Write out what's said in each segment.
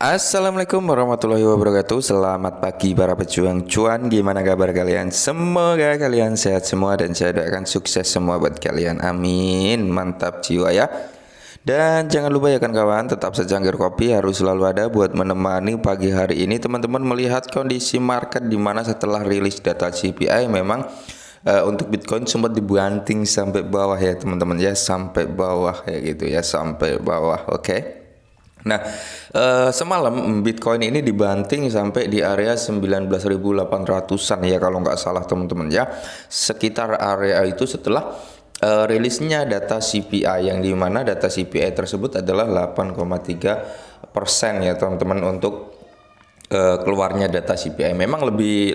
Assalamualaikum warahmatullahi wabarakatuh. Selamat pagi para pejuang cuan. Gimana kabar kalian? Semoga kalian sehat semua dan saya doakan sukses semua buat kalian. Amin. Mantap jiwa ya. Dan jangan lupa ya kan kawan, tetap secangkir kopi harus selalu ada buat menemani pagi hari ini. Teman-teman melihat kondisi market di mana setelah rilis data CPI memang untuk Bitcoin sempat dibanting sampai bawah ya teman-teman ya, sampai bawah ya gitu ya, sampai bawah. Oke. Nah, semalam Bitcoin ini dibanting sampai di area 19.800-an ya kalau nggak salah teman-teman ya. Sekitar area itu setelah rilisnya data CPI yang dimana data CPI tersebut adalah 8,3% ya teman-teman untuk keluarnya data CPI memang lebih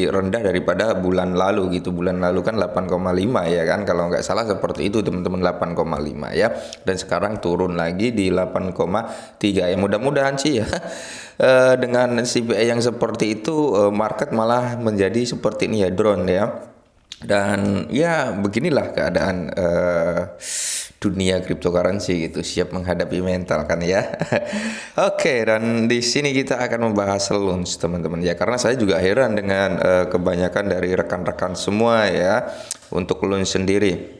rendah daripada bulan lalu gitu. Bulan lalu kan 8,5 ya kan, kalau nggak salah seperti itu teman-teman, 8,5 ya, dan sekarang turun lagi di 8,3 ya. Mudah-mudahan sih ya dengan CPI yang seperti itu market malah menjadi seperti ini ya, drone ya. Dan ya beginilah keadaan dunia cryptocurrency gitu, siap menghadapi mental kan ya. Oke, dan di sini kita akan membahas loans teman-teman ya, karena saya juga heran dengan kebanyakan dari rekan-rekan semua ya untuk loans sendiri.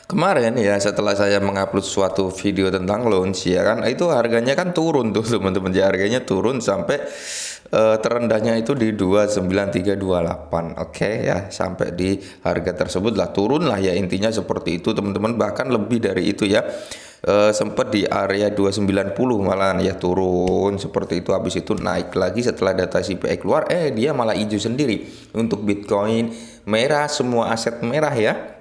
Kemarin ya setelah saya mengupload suatu video tentang loans ya kan, itu harganya kan turun tuh teman-teman ya, harganya turun sampai terendahnya itu di 29328. Oke ya, sampai di harga tersebut lah, turun lah ya, intinya seperti itu teman-teman, bahkan lebih dari itu ya. Sempat di area 290 malahan ya, turun seperti itu. Habis itu naik lagi setelah data CPI keluar, dia malah hijau sendiri untuk Bitcoin, merah, semua aset merah ya.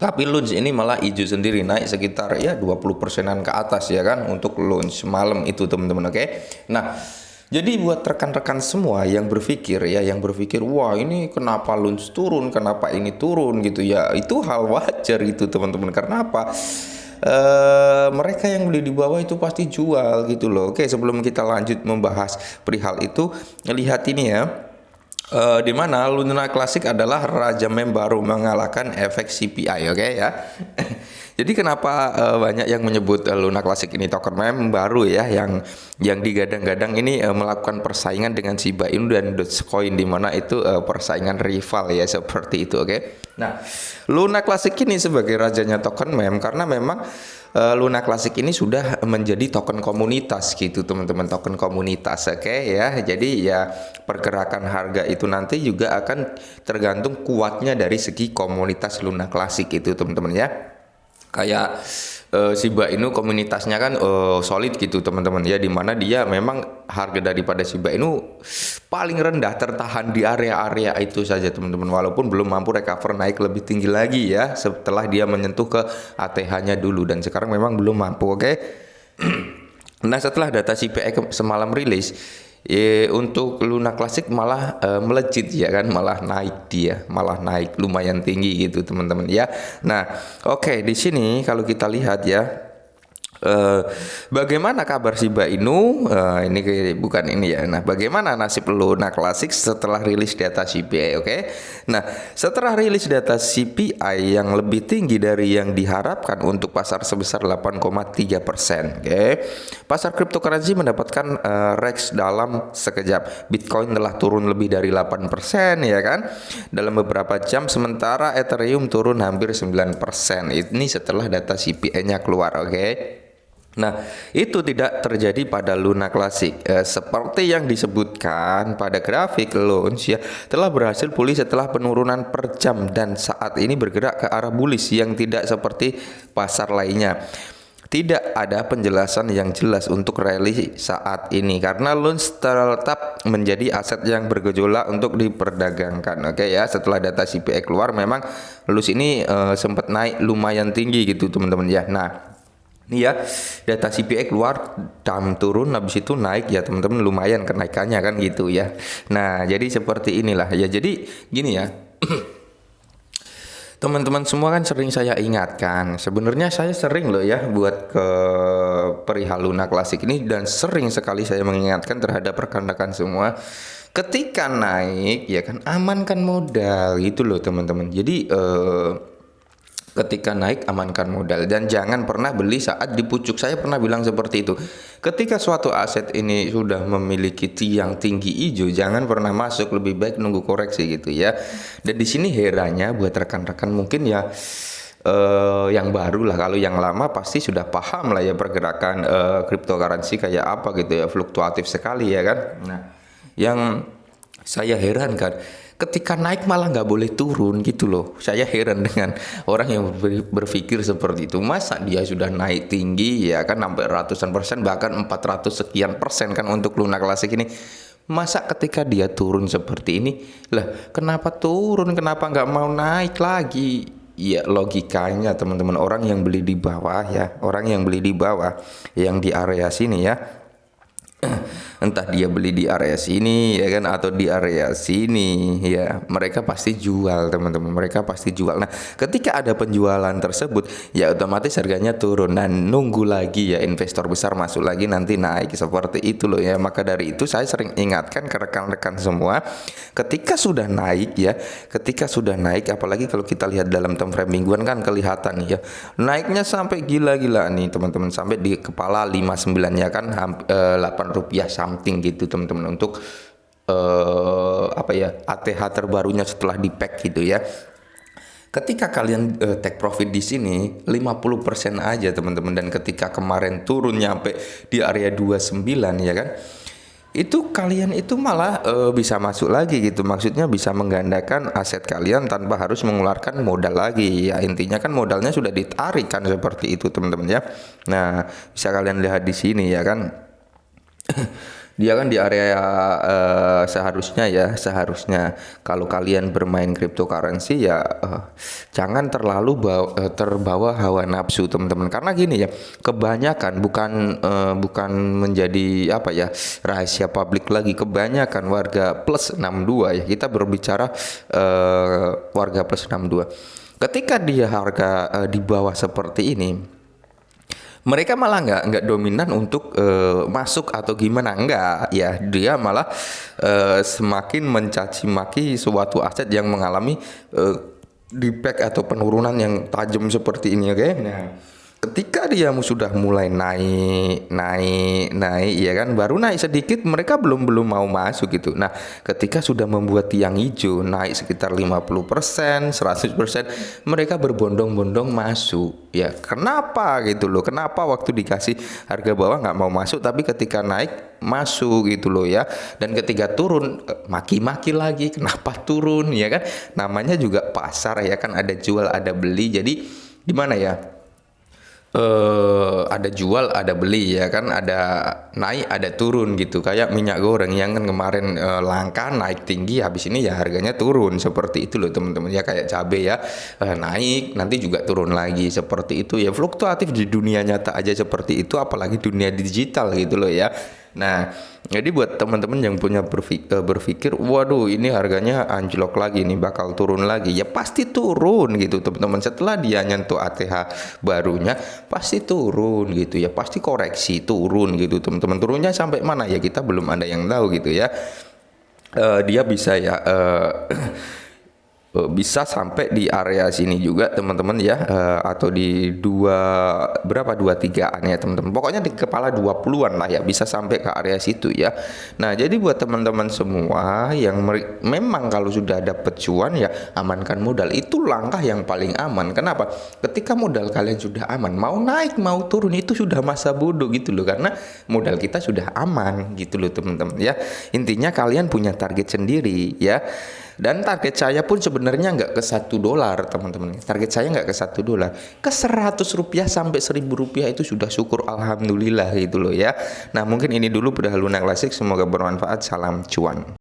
Tapi launch ini malah hijau sendiri, naik sekitar ya 20%-an ke atas ya kan untuk launch malam itu teman-teman. Oke. Nah, jadi buat rekan-rekan semua yang berpikir ya, yang berpikir wah ini kenapa launch turun, kenapa ini turun gitu ya, itu hal wajar itu teman-teman. Karena apa? Mereka yang beli di bawah itu pasti jual gitu loh. Oke, sebelum kita lanjut membahas perihal itu, lihat ini ya. Di mana Luna Classic adalah raja meme baru mengalahkan efek CPI, oke ya. Jadi kenapa banyak yang menyebut Luna Classic ini token meme baru ya, yang digadang-gadang ini melakukan persaingan dengan Shiba Inu dan Dogecoin, di mana itu persaingan rival ya, seperti itu, oke. Nah, Luna Classic ini sebagai rajanya token meme karena memang Luna Classic ini sudah menjadi token komunitas gitu teman-teman, token komunitas, oke ya. Jadi ya pergerakan harga itu nanti juga akan tergantung kuatnya dari segi komunitas Luna Classic itu teman-teman ya. Kayak Shiba Inu komunitasnya kan solid gitu teman-teman ya, dimana dia memang harga daripada Shiba Inu paling rendah, tertahan di area-area itu saja teman-teman, walaupun belum mampu recover naik lebih tinggi lagi ya setelah dia menyentuh ke ATH-nya dulu, dan sekarang memang belum mampu, oke. Nah, setelah data CPI semalam rilis, untuk Luna Classic malah melejit ya kan, malah naik, dia malah naik lumayan tinggi gitu teman-teman ya. Nah, oke, di sini kalau kita lihat ya, bagaimana kabar Shiba Inu? Ini bukan ini ya. Nah, bagaimana nasib Luna Classic setelah rilis data CPI? Oke. Nah, setelah rilis data CPI yang lebih tinggi dari yang diharapkan untuk pasar sebesar 8,3%. Oke. Pasar cryptocurrency mendapatkan reaksi dalam sekejap. Bitcoin telah turun lebih dari 8% ya kan dalam beberapa jam, sementara Ethereum turun hampir 9%. Ini setelah data CPI-nya keluar, oke. Nah, itu tidak terjadi pada Luna Classic. Seperti yang disebutkan pada grafik launch ya, telah berhasil pulih setelah penurunan per jam dan saat ini bergerak ke arah bullish yang tidak seperti pasar lainnya. Tidak ada penjelasan yang jelas untuk rally saat ini karena launch tetap menjadi aset yang bergejolak untuk diperdagangkan. Oke ya, setelah data CPI keluar memang launch ini sempat naik lumayan tinggi gitu teman-teman ya. Nah, ini ya data CPI keluar dan turun, habis itu naik ya teman-teman, lumayan kenaikannya kan gitu ya. Nah, jadi seperti inilah ya. Jadi gini ya. Teman-teman semua kan sering saya ingatkan, sebenarnya saya sering loh ya buat ke perihal Luna Classic ini, dan sering sekali saya mengingatkan terhadap rekan-rekan semua, ketika naik ya kan amankan modal gitu loh teman-teman. Jadi Ketika naik amankan modal dan jangan pernah beli saat di pucuk. Saya pernah bilang seperti itu. Ketika suatu aset ini sudah memiliki tiang tinggi hijau, jangan pernah masuk, lebih baik nunggu koreksi gitu ya. Dan di sini heranya buat rekan-rekan mungkin ya yang baru lah. Kalau yang lama pasti sudah paham lah ya pergerakan cryptocurrency kayak apa gitu ya, fluktuatif sekali ya kan. Nah, yang saya heran kan, ketika naik malah nggak boleh turun gitu loh. Saya heran dengan orang yang berpikir seperti itu. Masa dia sudah naik tinggi ya kan sampai ratusan persen, bahkan 400 sekian persen kan untuk Luna Classic ini. Masa ketika dia turun seperti ini, lah kenapa turun, kenapa nggak mau naik lagi? Ya logikanya teman-teman, orang yang beli di bawah ya, orang yang beli di bawah yang di area sini ya, entah dia beli di area sini ya kan atau di area sini ya, mereka pasti jual teman-teman, mereka pasti jual. Nah ketika ada penjualan tersebut ya otomatis harganya turun dan nunggu lagi ya investor besar masuk lagi nanti naik seperti itu loh ya. Maka dari itu saya sering ingatkan ke rekan-rekan semua, ketika sudah naik ya, ketika sudah naik, apalagi kalau kita lihat dalam time frame mingguan kan kelihatan ya naiknya sampai gila-gila nih teman-teman, sampai di kepala 59 ya kan, 8 rupiah something gitu teman-teman untuk apa ya, ATH terbarunya setelah di pack gitu ya. Ketika kalian take profit di sini 50% aja teman-teman, dan ketika kemarin turun nyampe di area 29 ya kan, itu kalian itu malah bisa masuk lagi gitu. Maksudnya bisa menggandakan aset kalian tanpa harus mengeluarkan modal lagi ya. Intinya kan modalnya sudah ditarik kan, seperti itu teman-teman ya. Nah bisa kalian lihat di sini ya kan, dia kan di area seharusnya kalau kalian bermain cryptocurrency ya jangan terlalu terbawa hawa nafsu teman-teman, karena gini ya, kebanyakan bukan menjadi apa ya, rahasia publik lagi, kebanyakan warga plus 62 ya, kita berbicara warga plus 62, ketika dia harga di bawah seperti ini, mereka malah nggak dominan untuk masuk atau gimana, enggak ya, dia malah semakin mencaci maki suatu aset yang mengalami depack atau penurunan yang tajam seperti ini, oke? Nah ketika dia sudah mulai naik ya kan, baru naik sedikit mereka belum mau masuk gitu. Nah ketika sudah membuat tiang hijau naik sekitar 50%, 100%, mereka berbondong-bondong masuk ya. Kenapa gitu loh, kenapa waktu dikasih harga bawah nggak mau masuk, tapi ketika naik masuk gitu loh ya. Dan ketika turun maki-maki lagi, kenapa turun ya kan, namanya juga pasar ya kan, ada jual ada beli. Jadi gimana ya, ada jual ada beli ya kan, ada naik ada turun gitu, kayak minyak goreng yang kan kemarin langka naik tinggi, habis ini ya harganya turun seperti itu loh teman-teman ya. Kayak cabai ya, naik nanti juga turun lagi seperti itu ya, fluktuatif di dunia nyata aja seperti itu, apalagi dunia digital gitu loh ya. Nah jadi buat teman-teman yang punya berpikir waduh ini harganya anjlok lagi nih, bakal turun lagi, ya pasti turun gitu teman-teman. Setelah dia nyentuh ATH barunya pasti turun gitu ya, pasti koreksi turun gitu teman-teman. Turunnya sampai mana ya kita belum ada yang tahu gitu ya. Dia bisa ya bisa sampai di area sini juga teman-teman ya, atau di 23-an ya teman-teman, pokoknya di kepala 20-an lah ya, bisa sampai ke area situ ya. Nah jadi buat teman-teman semua yang memang kalau sudah dapat cuan ya amankan modal, itu langkah yang paling aman. Kenapa? Ketika modal kalian sudah aman, mau naik mau turun itu sudah masa bodoh gitu loh, karena modal kita sudah aman gitu loh teman-teman ya. Intinya kalian punya target sendiri ya. Dan target saya pun sebenarnya nggak ke $1 teman-teman. Target saya nggak ke $1, ke Rp100 sampai Rp1.000 itu sudah syukur alhamdulillah gitu loh ya. Nah mungkin ini dulu udah Luna Classic, semoga bermanfaat. Salam cuan.